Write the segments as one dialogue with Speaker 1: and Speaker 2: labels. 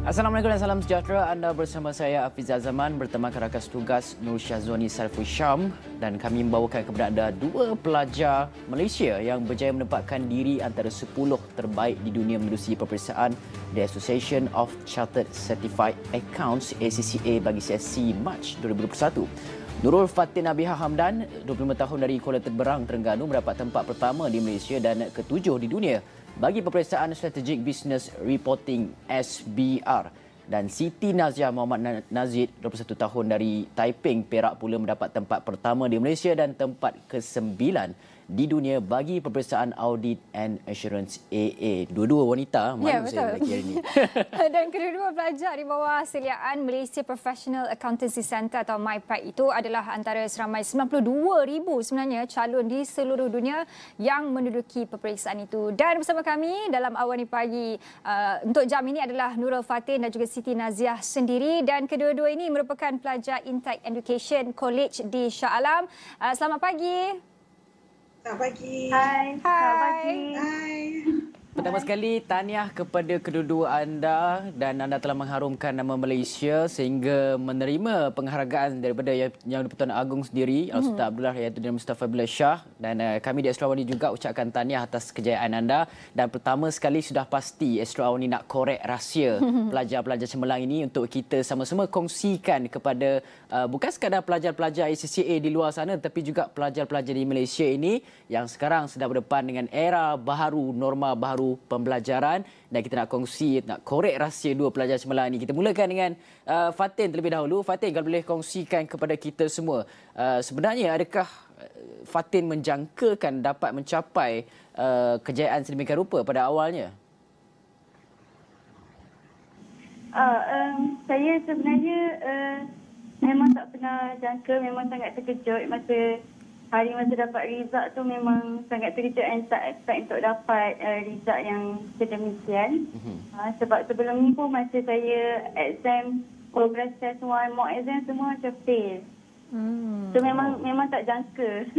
Speaker 1: Assalamualaikum dan salam sejahtera. Anda bersama saya Afizal Zaman bertemakan rakan tugas Nur Syazwani Saiful Syam dan kami membawakan kepada anda dua pelajar Malaysia yang berjaya menempatkan diri antara 10 terbaik di dunia menerusi peperiksaan The Association of Chartered Certified Accounts ACCA bagi sesi Mac 2021. Nurul Fatin Nabiha Hamdan, 25 tahun dari Kuala Teberang, Terengganu mendapat tempat pertama di Malaysia dan ketujuh di dunia bagi peperiksaan Strategic Business Reporting SBR. Dan Siti Naziah Muhammad Nazid, 21 tahun dari Taiping, Perak pula mendapat tempat pertama di Malaysia dan tempat ke-9 di dunia bagi peperiksaan Audit and Assurance AA. Dua-dua wanita, malu saya lelaki hari ini.
Speaker 2: Dan kedua-dua pelajar di bawah seliaan Malaysia Professional Accountancy Centre atau MyPAC itu adalah antara seramai 92,000 sebenarnya calon di seluruh dunia yang menduduki peperiksaan itu. Dan bersama kami dalam awal ni pagi untuk jam ini adalah Nurul Fatin dan juga Siti Naziah sendiri, dan kedua-dua ini merupakan pelajar Intake Education College di Shah Alam. Selamat pagi.
Speaker 3: Selamat pagi.
Speaker 2: Hai. Selamat pagi.
Speaker 3: Hai.
Speaker 1: Pertama sekali, tahniah kepada kedua-dua anda dan anda telah mengharumkan nama Malaysia sehingga menerima penghargaan daripada Yang di-Pertuan Agong sendiri, Al-Sultan Abdullah Hayatuddin Mustafa Billah Shah, dan kami di Astro Awani juga ucapkan tahniah atas kejayaan anda. Dan pertama sekali sudah pasti Astro Awani nak korek rahsia pelajar-pelajar cemerlang ini untuk kita sama-sama kongsikan kepada bukan sekadar pelajar-pelajar ACCA di luar sana tapi juga pelajar-pelajar di Malaysia ini yang sekarang sedang berdepan dengan era baharu, norma baharu pembelajaran, dan kita nak kongsi, nak korek rahsia dua pelajar cemerlang ini. Kita mulakan dengan Fatin terlebih dahulu. Fatin, kalau boleh kongsikan kepada kita semua, sebenarnya adakah Fatin menjangkakan dapat mencapai kejayaan sedemikian rupa pada awalnya?
Speaker 4: Saya sebenarnya memang tak pernah jangka, memang sangat terkejut hari masa dapat result tu, memang sangat terkejut dan tak expect untuk dapat result yang sedemikian. Sebab sebelum ni pun masa saya exam, progress test 1, mock exam semua macam fail. So memang tak jangka.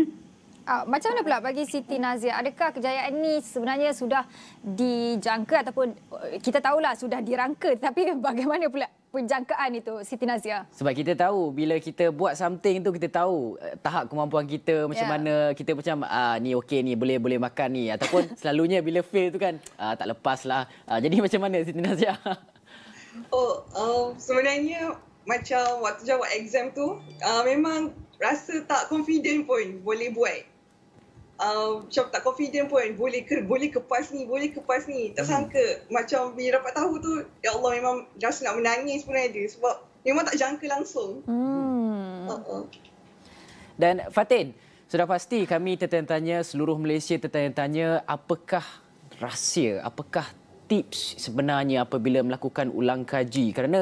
Speaker 2: Macam mana pula bagi Siti Naziah? Adakah kejayaan ini sebenarnya sudah dijangka ataupun kita tahulah sudah dirangka, tapi bagaimana pula penjangkaan itu, Siti Naziah?
Speaker 1: Sebab kita tahu bila kita buat something tu, kita tahu tahap kemampuan kita macam mana, kita macam ni okey ni, boleh makan ni, ataupun selalunya bila fail tu kan tak lepas lah. Jadi macam mana Siti Naziah?
Speaker 3: Sebenarnya macam waktu jawab exam tu memang rasa tak confident pun boleh buat. Macam tak confident pun boleh kepas ni, tak sangka. Macam bila dapat tahu tu, ya Allah, memang rasa nak menangis pun ada sebab memang tak jangka langsung.
Speaker 1: Dan Fatin, sudah pasti kami tertanya-tanya, seluruh Malaysia tertanya-tanya, apakah rahsia, apakah tips sebenarnya apabila melakukan ulang kaji? Kerana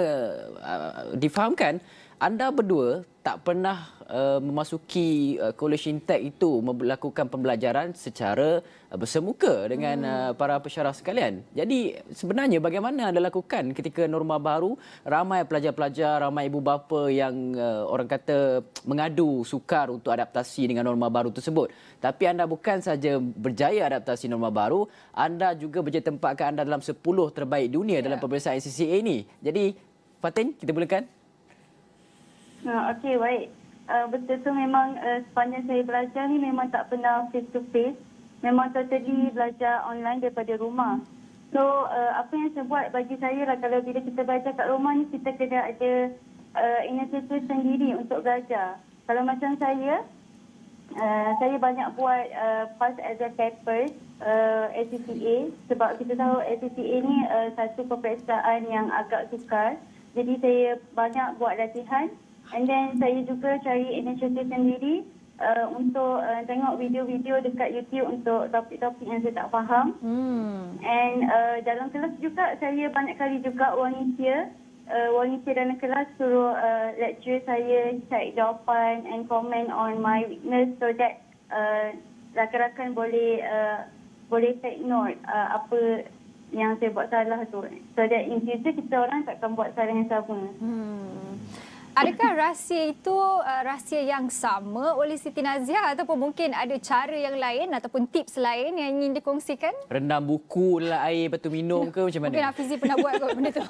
Speaker 1: difahamkan anda berdua tak pernah memasuki College Intake itu melakukan pembelajaran secara bersemuka dengan para pesyarah sekalian. Jadi sebenarnya bagaimana anda lakukan ketika norma baru, ramai pelajar-pelajar, ramai ibu bapa yang orang kata mengadu sukar untuk adaptasi dengan norma baru tersebut. Tapi anda bukan saja berjaya adaptasi norma baru, anda juga berjaya tempatkan anda dalam 10 terbaik dunia dalam peperiksaan ACCA ini. Jadi Fatin, kita mulakan.
Speaker 4: Okey, baik. Betul tu, memang sepanjang saya belajar ni memang tak pernah face to face. Memang totally belajar online daripada rumah. So, apa yang saya buat bagi saya lah, kalau bila kita belajar kat rumah ni, kita kena ada inisiatif sendiri untuk belajar. Kalau macam saya banyak buat past exam papers ACCA, sebab kita tahu ACCA ni satu peperiksaan yang agak sukar. Jadi saya banyak buat latihan. And then saya juga cari inisiatif sendiri untuk tengok video-video dekat YouTube untuk topik-topik yang saya tak faham. And dalam kelas juga saya banyak kali juga volunteer dalam kelas, suruh lecturer saya cari jawapan and comment on my weakness so that rakan-rakan boleh take note apa yang saya buat salah tu. So that in future kita orang takkan buat salah yang sama.
Speaker 2: Adakah rahsia itu rahsia yang sama oleh Siti Naziah ataupun mungkin ada cara yang lain ataupun tips lain yang ingin dikongsikan?
Speaker 1: Rendam buku dalam air lepas tu minum ke macam mana?
Speaker 2: Mungkin Hafizi pernah buat kot benda tu.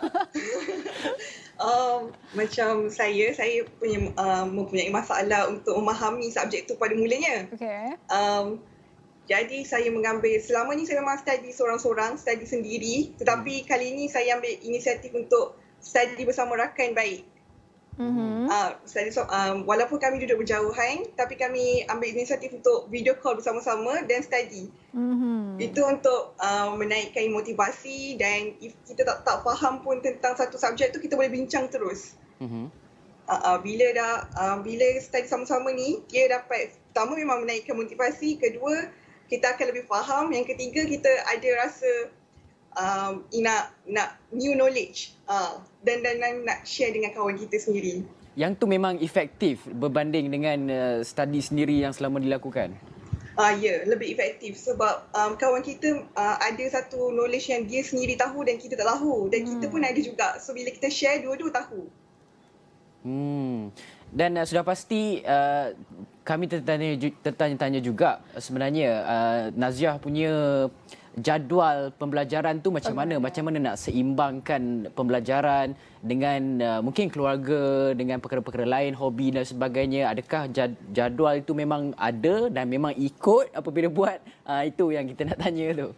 Speaker 3: Macam saya punya mempunyai masalah untuk memahami subjek tu pada mulanya.
Speaker 2: Okey.
Speaker 3: Jadi saya mengambil, selama ni saya memang study seorang-seorang, study sendiri. Tetapi kali ini saya ambil inisiatif untuk study bersama rakan baik. Walaupun kami duduk berjauhan, tapi kami ambil inisiatif untuk video call bersama-sama dan study. Itu untuk menaikkan motivasi, dan if kita tak faham pun tentang satu subjek tu, kita boleh bincang terus. Bila study sama-sama ni, dia dapat, pertama memang menaikkan motivasi, kedua kita akan lebih faham, yang ketiga kita ada rasa nak new knowledge dan nak share dengan kawan kita sendiri.
Speaker 1: Yang tu memang efektif berbanding dengan study sendiri yang selama dilakukan?
Speaker 3: Ya, lebih efektif sebab kawan kita ada satu knowledge yang dia sendiri tahu dan kita tak tahu, dan kita pun ada juga. So bila kita share, dua-dua tahu.
Speaker 1: Dan sudah pasti kami tertanya-tanya juga sebenarnya Naziah punya jadual pembelajaran tu macam mana? Macam mana nak seimbangkan pembelajaran dengan mungkin keluarga, dengan perkara-perkara lain, hobi dan sebagainya. Adakah jadual itu memang ada dan memang ikut apabila buat? Itu yang kita nak tanya tu.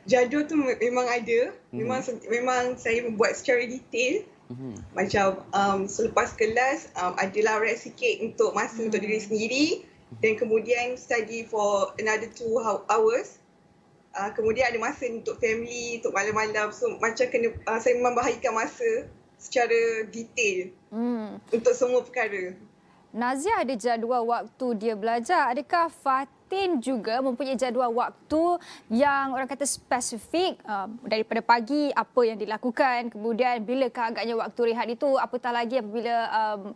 Speaker 3: Jadual tu memang ada. Memang saya membuat secara detail. Macam selepas kelas adalah rest sikit untuk masa untuk diri sendiri, dan kemudian study for another 2 hours. Kemudian ada masa untuk family, untuk malam-malam. So macam saya membahagikan masa secara detail untuk semua perkara.
Speaker 2: Naziah ada jadual waktu dia belajar. Adakah Fatin juga mempunyai jadual waktu yang orang kata spesifik daripada pagi apa yang dilakukan, kemudian bilakah agaknya waktu rehat itu, apatah lagi apabila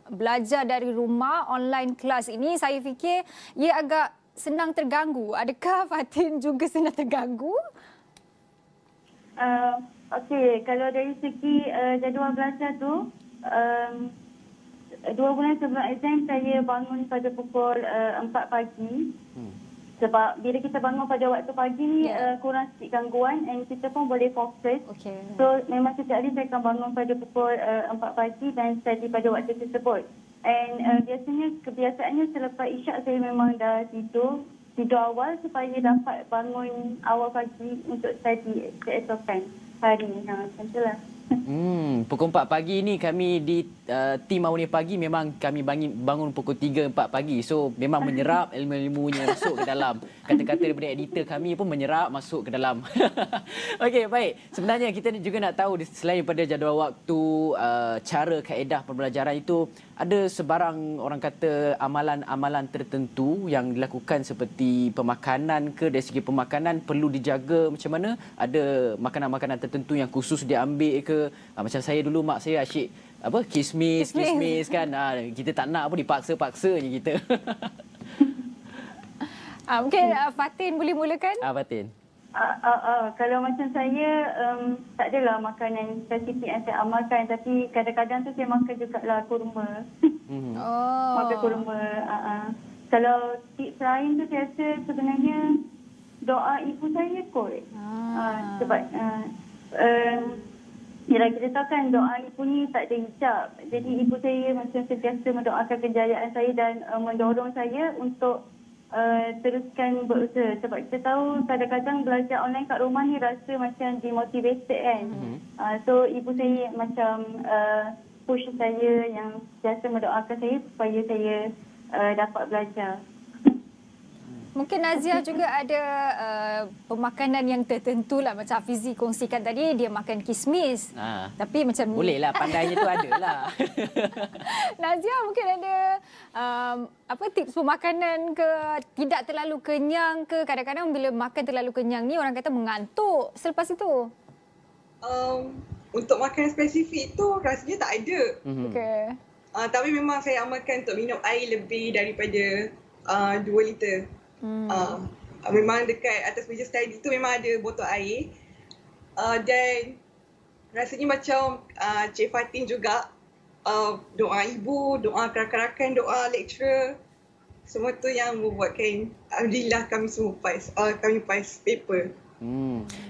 Speaker 2: belajar dari rumah online kelas ini, saya fikir ia agak senang terganggu. Adakah Fatin juga senang terganggu?
Speaker 4: Okey, kalau dari segi jadual belajar tu, 2 bulan sebelum exam saya bangun pada pukul 4 pagi. Sebab bila kita bangun pada waktu pagi ni kurang sikit gangguan dan kita pun boleh fokus. So memang setiap hari saya akan bangun pada pukul 4 pagi dan study pada waktu tersebut. And biasanya kebiasaannya selepas isyak saya memang dah tidur awal supaya dapat bangun awal pagi untuk study keesokan hari. Macam itulah.
Speaker 1: Pukul 4 pagi ni kami di tim Awani Pagi memang kami bangun pukul 3-4 pagi. So memang menyerap ilmu-ilmunya masuk ke dalam. Kata-kata daripada editor kami pun menyerap masuk ke dalam. Okey, baik. Sebenarnya kita juga nak tahu selain daripada jadual waktu, cara kaedah pembelajaran itu, ada sebarang orang kata amalan-amalan tertentu yang dilakukan seperti pemakanan ke, dari segi pemakanan perlu dijaga macam mana? Ada makanan-makanan tertentu yang khusus diambil ke? Macam saya dulu, mak saya asyik kismis kan. Kita tak nak pun dipaksa-paksa je kita.
Speaker 2: Mungkin Fatin boleh mulakan?
Speaker 1: Fatin.
Speaker 4: Kalau macam saya, tak adalah makanan spesifik yang saya amalkan, tapi kadang-kadang tu saya makan jugalah kurma. Makan kurma. Kalau tips lain tu saya rasa sebenarnya doa ibu saya kot. Sebab yalah, kita tahu kan doa ibu ni tak ada hijab. Jadi ibu saya macam sentiasa mendoakan kejayaan saya dan mendorong saya untuk teruskan berusaha. Sebab kita tahu kadang-kadang belajar online kat rumah ni rasa macam demotivated kan. So ibu saya macam push saya, yang sentiasa mendoakan saya supaya saya dapat belajar.
Speaker 2: Mungkin Naziah juga ada pemakanan yang tertentu lah. Macam Hafizi kongsikan tadi, dia makan kismis. Tapi macam...
Speaker 1: Boleh lah, pandainya tu ada lah.
Speaker 2: Naziah mungkin ada tips pemakanan ke, tidak terlalu kenyang ke? Kadang-kadang bila makan terlalu kenyang ni orang kata mengantuk selepas itu.
Speaker 3: Untuk makanan spesifik tu rasanya tak ada.
Speaker 2: Okay.
Speaker 3: Tapi memang saya amalkan untuk minum air lebih daripada 2 liter. Memang dekat atas meja study tu memang ada botol air. Dan rasanya macam Cik Fatin juga, doa ibu, doa rakan-rakan, doa lecturer. Semua tu yang membuatkan alhamdulillah kami semua kami pass paper.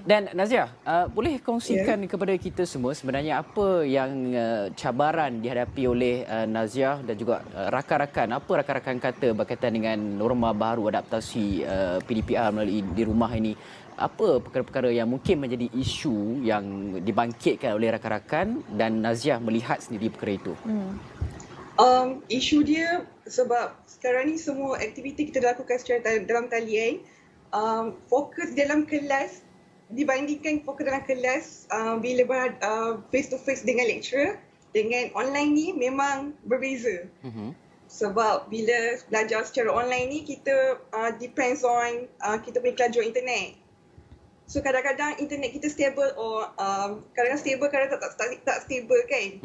Speaker 1: Dan Nazia, boleh kongsikan kepada kita semua sebenarnya apa yang cabaran dihadapi oleh Nazia dan juga rakan-rakan. Apa rakan-rakan kata berkaitan dengan norma baru adaptasi PDPR melalui di rumah ini? Apa perkara-perkara yang mungkin menjadi isu yang dibangkitkan oleh rakan-rakan dan Nazia melihat sendiri perkara itu?
Speaker 3: Isu dia sebab sekarang ni semua aktiviti kita lakukan secara dalam talian. Fokus dalam kelas dibandingkan fokus dalam kelas bila face to face dengan lecturer, dengan online ni memang berbeza. Sebab bila belajar secara online ni kita depends on kita punya kelajuan internet. So kadang-kadang internet kita stable kadang-kadang stable, kadang-kadang tak stable kan.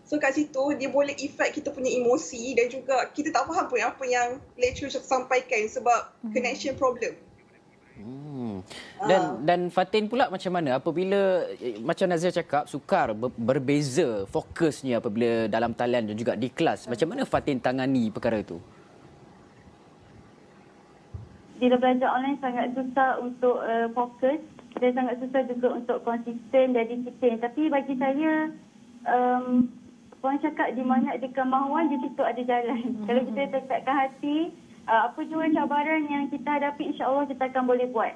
Speaker 3: So kat situ dia boleh affect kita punya emosi dan juga kita tak faham pun apa yang lecturer sampaikan sebab connection problem.
Speaker 1: Dan Fatin pula macam mana apabila macam Nazia cakap sukar berbeza fokusnya apabila dalam talian dan juga di kelas, macam mana Fatin tangani perkara itu?
Speaker 4: Bila belajar online sangat susah untuk fokus dan sangat susah juga untuk konsisten dan disiplin. Tapi bagi saya orang cakap di mana ada kemahuan di situ ada jalan. Kalau kita tekadkan hati, apa jua cabaran yang kita hadapi, insya-Allah kita akan boleh buat.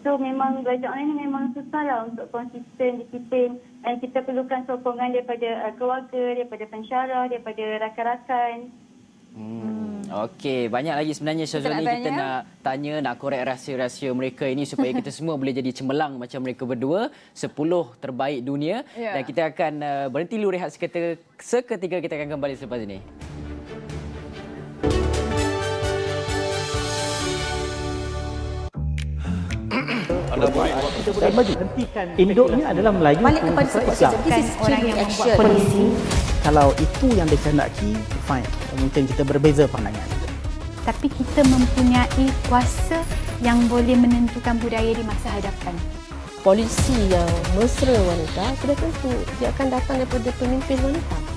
Speaker 4: So memang belajar online ni memang susahlah untuk konsisten, disiplin, dan kita perlukan sokongan daripada keluarga, daripada pensyarah, daripada rakan-rakan.
Speaker 1: Okey, banyak lagi sebenarnya Syazwani kita nak tanya, nak korek rahsia-rahsia mereka ini supaya kita semua boleh jadi cemerlang macam mereka berdua, 10 terbaik dunia. Dan kita akan berhenti dulu rehat seketika, kita akan kembali selepas ini.
Speaker 5: Dan maju. Induknya adalah Melayu.
Speaker 6: Balik kepada Islam. Orang yang membuat polisi.
Speaker 5: Kalau itu yang dikehendaki, fine. Mungkin kita berbeza pandangan.
Speaker 6: Tapi kita mempunyai kuasa yang boleh menentukan budaya di masa hadapan.
Speaker 7: Polisi yang mesra wanita, sudah tentu dia akan datang daripada pemimpin wanita.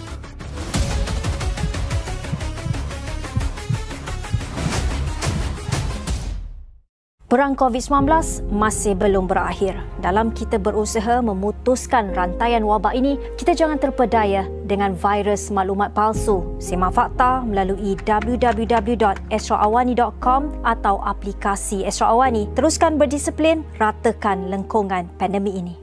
Speaker 8: Perang COVID-19 masih belum berakhir. Dalam kita berusaha memutuskan rantaian wabak ini, kita jangan terpedaya dengan virus maklumat palsu. Simak fakta melalui www.esraawani.com atau aplikasi Esra Awani. Teruskan berdisiplin, ratakan lengkungan pandemik ini.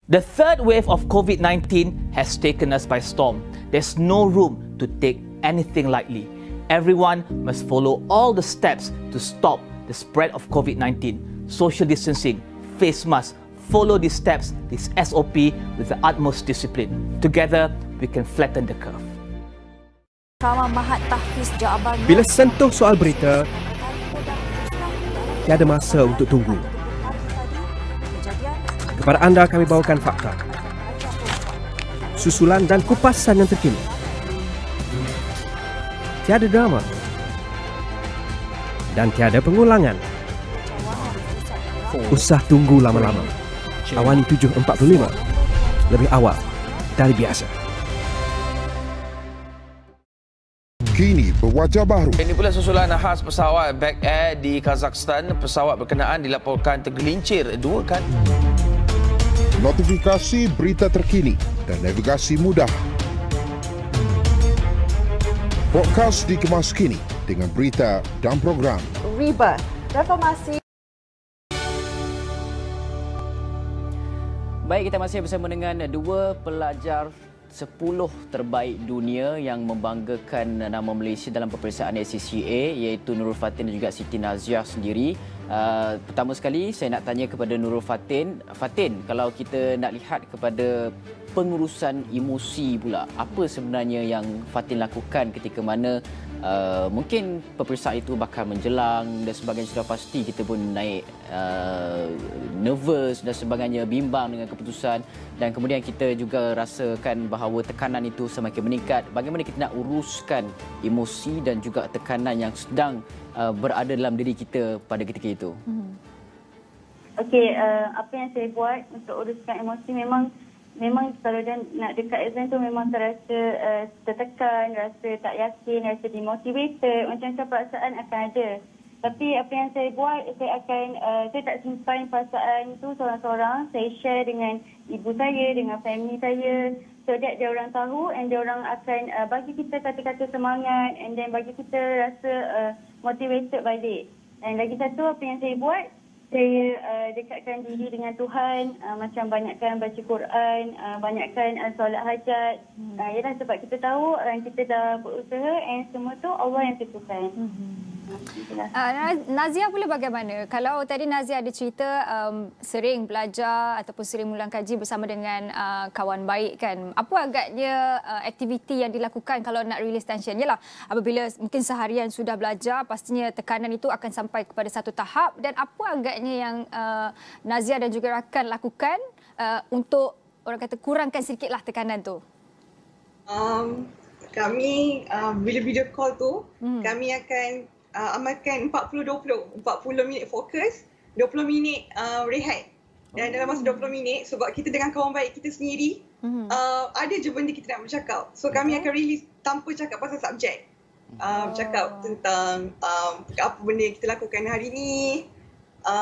Speaker 9: The third wave of COVID-19 has taken us by storm. There's no room to take anything lightly. Everyone must follow all the steps to stop the spread of COVID-19. Social distancing, face mask, follow these steps, this SOP with the utmost discipline. Together, we can flatten the curve.
Speaker 10: Bila sentuh soal berita, tiada masa untuk tunggu. Kepada anda kami bawakan fakta, susulan dan kupasan yang terkini. Tiada drama dan tiada pengulangan. Usah tunggu lama-lama. Awani 7.45 lebih awal dari biasa.
Speaker 11: Kini berwajah baru.
Speaker 12: Ini pula susulan khas pesawat Back Air di Kazakhstan. Pesawat berkenaan dilaporkan tergelincir 2 kali.
Speaker 11: Notifikasi berita terkini dan navigasi mudah. Podcast dikemas kini dengan berita dan program.
Speaker 13: Riba, reformasi.
Speaker 1: Baik, kita masih bersama dengan 2 pelajar 10 terbaik dunia yang membanggakan nama Malaysia dalam peperiksaan ACCA, iaitu Nurul Fatin dan juga Siti Naziah sendiri. Pertama sekali saya nak tanya kepada Nurul Fatin. Fatin, kalau kita nak lihat kepada pengurusan emosi pula, apa sebenarnya yang Fatin lakukan ketika mana mungkin peperiksaan itu bakal menjelang dan sebagainya, sudah pasti kita pun naik nervous dan sebagainya, bimbang dengan keputusan, dan kemudian kita juga rasakan bahawa tekanan itu semakin meningkat. Bagaimana kita nak uruskan emosi dan juga tekanan yang sedang berada dalam diri kita pada ketika itu?
Speaker 4: Okey, apa yang saya buat untuk uruskan emosi, memang memang kalau dah nak dekat exam tu memang terasa tertekan, rasa tak yakin, rasa demotivated, macam-macam perasaan akan ada. Tapi apa yang saya buat, saya tak simpan perasaan tu seorang-seorang. Saya share dengan ibu saya, dengan family saya, so that dia orang tahu and dia orang akan bagi kita kata-kata semangat and then bagi kita rasa motivated balik. Dan lagi satu apa yang saya buat, saya dekatkan diri dengan Tuhan, macam banyakkan baca Quran, banyakkan solat hajat. Yalah, sebab kita tahu kita dah berusaha and semua tu Allah yang tentukan.
Speaker 2: Nazia pula bagaimana? Kalau tadi Nazia ada cerita sering belajar ataupun sering mengulang kaji bersama dengan kawan baik kan. Apa agaknya aktiviti yang dilakukan kalau nak release tension? Yalah, apabila mungkin seharian sudah belajar, pastinya tekanan itu akan sampai kepada satu tahap. Dan apa agaknya yang Nazia dan juga rakan lakukan untuk orang kata kurangkan sedikitlah tekanan tu?
Speaker 3: Kami bila video call tu, kami akan amalkan 40-20. 40 minit fokus, 20 minit rehat. Dan dalam masa 20 minit, sebab kita dengan kawan baik kita sendiri, ada je benda kita nak bercakap. So kami akan release tanpa cakap pasal subjek. Cakap tentang apa benda yang kita lakukan hari ni.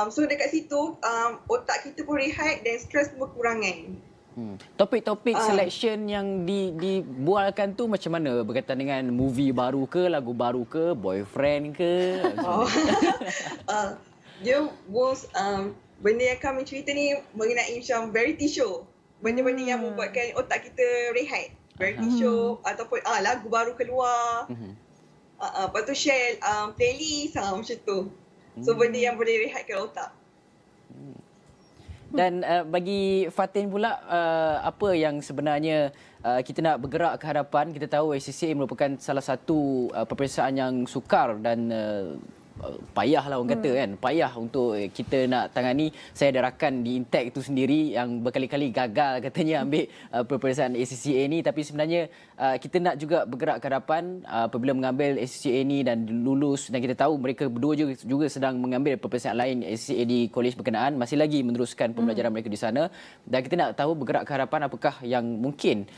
Speaker 3: So dekat situ, otak kita pun rehat dan stres pun berkurangan.
Speaker 1: Topik-topik selection yang dibualkan tu macam mana? Berkaitan dengan movie baru ke, lagu baru ke, boyfriend ke?
Speaker 3: Dia most benda yang kami cerita ni mengenai macam variety show. Benda-benda yang membuatkan otak kita rehat. Variety show ataupun lagu baru keluar. Lepas tu share playlist macam tu. So benda yang boleh rehatkan otak.
Speaker 1: Dan bagi Fatin pula, apa yang sebenarnya kita nak bergerak ke hadapan? Kita tahu ACCA merupakan salah satu peperiksaan yang sukar dan payah lah orang kata kan. Payah untuk kita nak tangani. Saya ada rakan di Intek itu sendiri yang berkali-kali gagal katanya ambil peperiksaan ACCA ni. Tapi sebenarnya kita nak juga bergerak ke hadapan apabila mengambil ACCA ni dan lulus. Dan kita tahu mereka berdua juga sedang mengambil peperiksaan lain ACCA di kolej berkenaan. Masih lagi meneruskan pembelajaran mereka di sana. Dan kita nak tahu bergerak ke hadapan apakah yang mungkin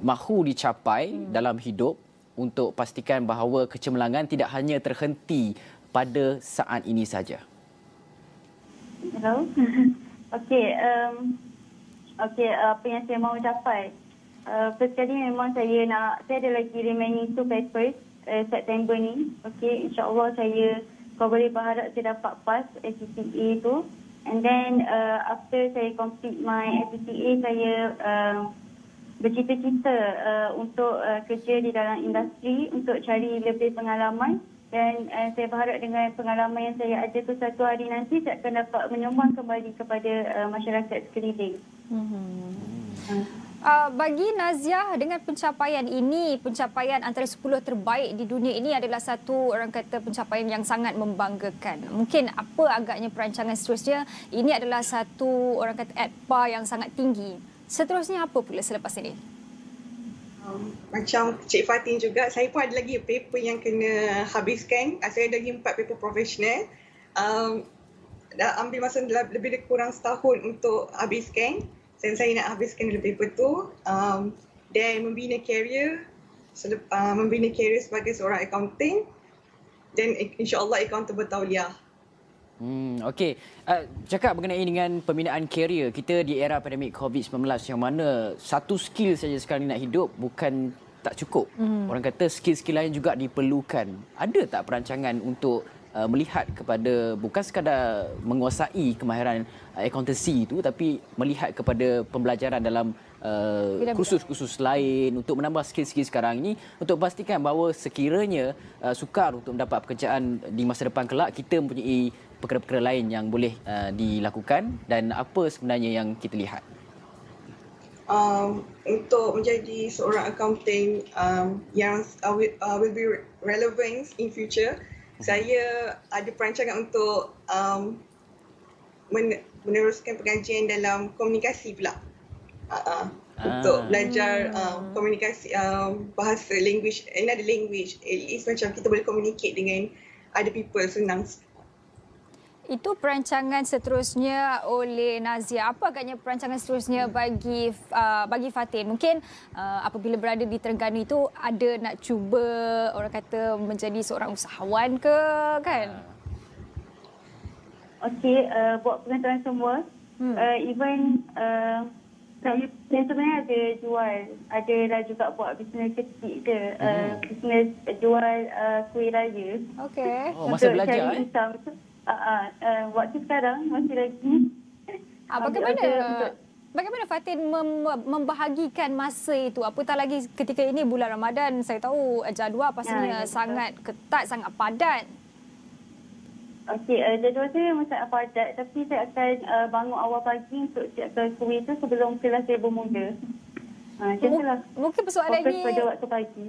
Speaker 1: mahu dicapai dalam hidup untuk pastikan bahawa kecemerlangan tidak hanya terhenti pada saat ini saja.
Speaker 4: Hello. Okey, apa yang saya mahu capai? First kali memang saya ada lagi remaining 2 papers September ni. Okey, insya-Allah saya boleh berharap saya dapat pass ACCA tu. And then after saya complete my ACCA, saya bercita-cita untuk kerja di dalam industri untuk cari lebih pengalaman dan saya berharap dengan pengalaman yang saya ada tu satu hari nanti saya akan dapat menyumbang kembali kepada masyarakat sekeliling.
Speaker 2: Bagi Nazia, dengan pencapaian ini, pencapaian antara 10 terbaik di dunia ini adalah satu orang kata pencapaian yang sangat membanggakan. Mungkin apa agaknya perancangan seterusnya? Ini adalah satu orang kata ADPA yang sangat tinggi. Seterusnya apa pula selepas ini?
Speaker 3: Macam Cik Fatin juga, saya pun ada lagi paper yang kena habiskan. Saya ada lagi 4 paper profesional. Dah ambil masa lebih kurang setahun untuk habiskan. Dan saya nak habiskan dulu paper tu. Dan membina career sebagai seorang accountant. Dan insya-Allah accountant bertauliah.
Speaker 1: Okey, cakap mengenai dengan pembinaan karier, kita di era pandemik COVID-19 yang mana satu skill saja sekarang ni nak hidup bukan tak cukup. Orang kata skill-skill lain juga diperlukan. Ada tak perancangan untuk melihat kepada bukan sekadar menguasai kemahiran accountancy itu, tapi melihat kepada pembelajaran dalam kursus-kursus lain untuk menambah skill-skill sekarang ini untuk pastikan bahawa sekiranya sukar untuk mendapat pekerjaan di masa depan kelak, kita mempunyai perkara-perkara lain yang boleh dilakukan. Dan apa sebenarnya yang kita lihat?
Speaker 3: Untuk menjadi seorang accountant yang will be relevant in future, saya ada perancangan untuk meneruskan pengajian dalam komunikasi pula. Untuk belajar komunikasi, bahasa language, another language. At least macam kita boleh communicate dengan other people senang.
Speaker 2: Itu perancangan seterusnya oleh Nazia. Apa agaknya perancangan seterusnya bagi Fatin? Mungkin apabila berada di Terengganu itu ada nak cuba orang kata menjadi seorang usahawan ke kan?
Speaker 4: Okey, buat pengantaran semua. Even saya sebenarnya ada jual, ada juga buat bisnes kecil ke, bisnes jual kuih raya.
Speaker 2: Okey.
Speaker 1: Oh, masa belajar
Speaker 4: waktu sekarang masih lagi.
Speaker 2: Bagaimana Fatin membahagikan masa itu? Apatah lagi ketika ini bulan Ramadan, saya tahu jadual pastinya sangat ketat, sangat padat.
Speaker 4: Okey, jadual saya memang sangat padat, tapi saya akan bangun awal pagi untuk siapkan kuih itu sebelum kelas saya bermula. Macam itulah.
Speaker 2: Mungkin persoalan
Speaker 4: fokus
Speaker 2: ini
Speaker 4: pada waktu pagi.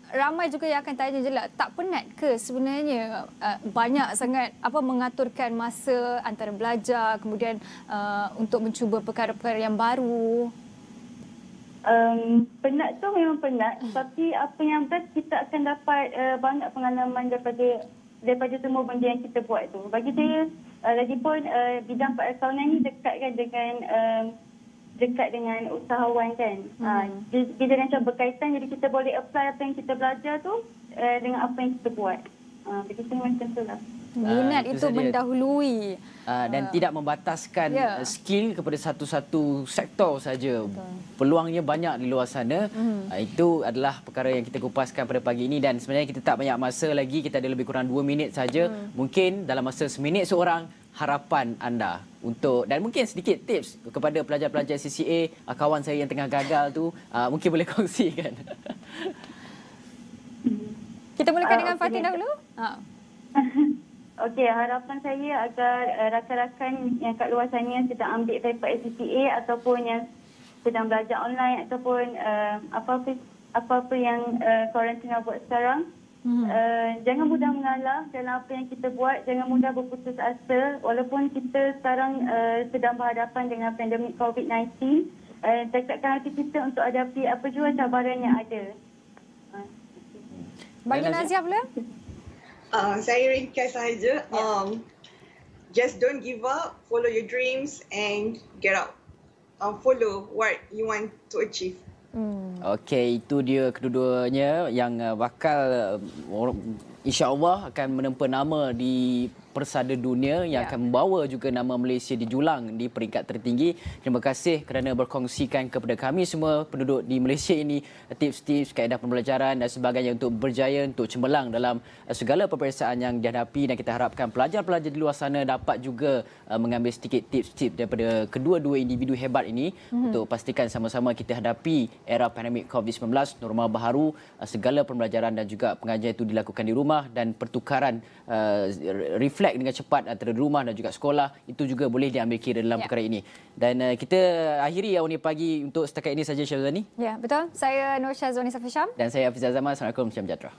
Speaker 2: Ramai juga yang akan tanya je lah, tak penat ke sebenarnya banyak sangat mengaturkan masa antara belajar kemudian untuk mencuba perkara-perkara yang baru?
Speaker 4: Penat tu memang penat, tapi apa yang best kita akan dapat banyak pengalaman daripada semua benda yang kita buat tu. Bagi saya, lagipun bidang perakaunan ni dekat dengan usahawan kan. Dia macam berkaitan, jadi kita boleh apply apa yang kita belajar tu dengan apa yang kita buat. Begitu macam tu lah.
Speaker 2: Minat itu mendahului.
Speaker 1: Dan tidak membataskan skill kepada satu-satu sektor saja. Peluangnya banyak di luar sana. Itu adalah perkara yang kita kupaskan pada pagi ini dan sebenarnya kita tak banyak masa lagi. Kita ada lebih kurang 2 minit saja. Mungkin dalam masa seminit seorang, harapan anda untuk dan mungkin sedikit tips kepada pelajar-pelajar CCA, kawan saya yang tengah gagal tu, mungkin boleh kongsikan.
Speaker 2: Kita mulakan dengan Fatin dahulu.
Speaker 4: Okey, harapan saya agar rakan-rakan yang kat luar sana yang sedang ambil paper CCA ataupun yang sedang belajar online ataupun apa-apa yang korang tengah buat sekarang, jangan mudah mengalah dalam apa yang kita buat, jangan mudah berputus asa walaupun kita sekarang sedang berhadapan dengan pandemik COVID-19. Tekadkan hati kita untuk hadapi apa jua cabaran yang ada.
Speaker 2: Bagi Nazia pula?
Speaker 3: Saya ringkas saja. Just don't give up, follow your dreams and get out. Follow what you want to achieve.
Speaker 1: Okey, itu dia kedua-duanya yang bakal insya-Allah akan menempa nama di persada dunia yang akan membawa juga nama Malaysia dijulang di peringkat tertinggi. Terima kasih kerana berkongsikan kepada kami semua penduduk di Malaysia ini tips-tips, kaedah pembelajaran dan sebagainya untuk berjaya, untuk cemerlang dalam segala peperiksaan yang dihadapi dan kita harapkan pelajar-pelajar di luar sana dapat juga mengambil sedikit tips-tips daripada kedua-dua individu hebat ini untuk pastikan sama-sama kita hadapi era pandemik COVID-19, normal baharu, segala pembelajaran dan juga pengajian itu dilakukan di rumah dan pertukaran refleks dengan cepat antara rumah dan juga sekolah itu juga boleh diambil kira dalam perkara ini. Dan kita akhiri Awani Pagi untuk setakat ini saja, Syazwani.
Speaker 2: Ya, betul. Saya Nur Syazwani Safisham.
Speaker 1: Dan saya Hafizah Zaman. Assalamualaikum, salam sejahtera.